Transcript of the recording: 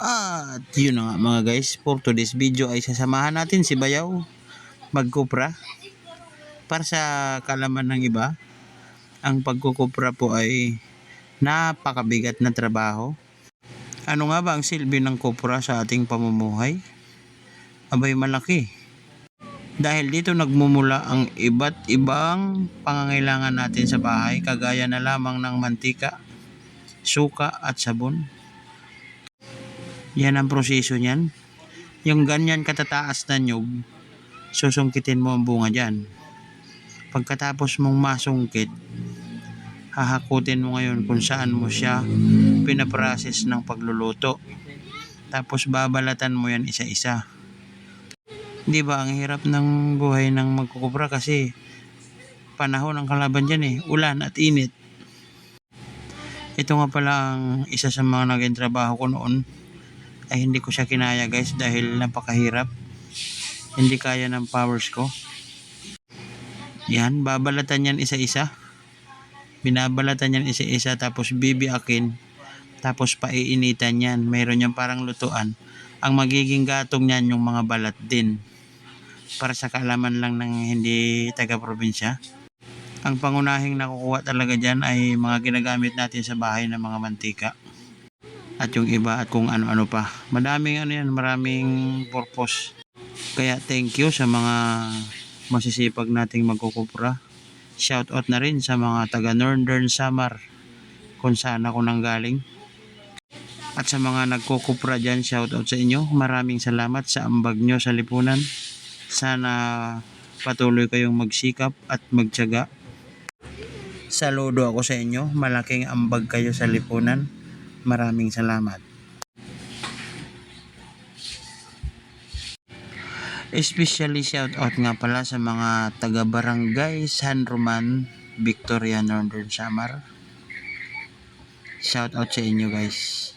At yun na nga mga guys, for today's video ay sasamahan natin si Bayaw magkupra. Para sa kalaman ng iba, ang pagkukupra po ay napakabigat na trabaho. Ano nga ba ang silbi ng kupra sa ating pamumuhay? Abay malaki. Dahil dito nagmumula ang iba't ibang pangangailangan natin sa bahay, kagaya na lamang ng mantika, suka at sabon. Yan ang proseso niyan. Yung ganyan katataas na nyug, susungkitin mo ang bunga dyan. Pagkatapos mong masungkit, hahakutin mo ngayon kung saan mo siya pinaprocess ng pagluluto. Tapos babalatan mo yan isa-isa. Di ba ang hirap ng buhay ng magkukupra kasi panahon ang kalaban dyan ulan at init. Ito nga pala ang isa sa mga naging trabaho ko noon, ay hindi ko siya kinaya guys dahil napakahirap. Hindi kaya ng powers ko. Yan, babalatan yan isa-isa. Binabalatan yan isa-isa tapos bibiakin. Tapos paiinitan yan. Mayroon yan parang lutuan. Ang magiging gatong yan yung mga balat din. Para sa kaalaman lang ng hindi taga-probinsya. Ang pangunahing nakukuha talaga dyan ay mga ginagamit natin sa bahay ng mga mantika. At yung iba at kung ano-ano pa. Maraming maraming purpose. Kaya thank you sa mga masisipag nating magkukupra. Shout out na rin sa mga taga Northern Samar kung saan ako nanggaling. At sa mga nagkukupra dyan, shout out sa inyo. Maraming salamat sa ambag nyo sa lipunan. Sana patuloy kayong magsikap at magtiyaga. Saludo ako sa inyo. Malaking ambag kayo sa lipunan. Maraming salamat. Especially shout out nga pala sa mga taga Barangay San Roman, Victoria, Northern Samar. Shout out sa inyo guys.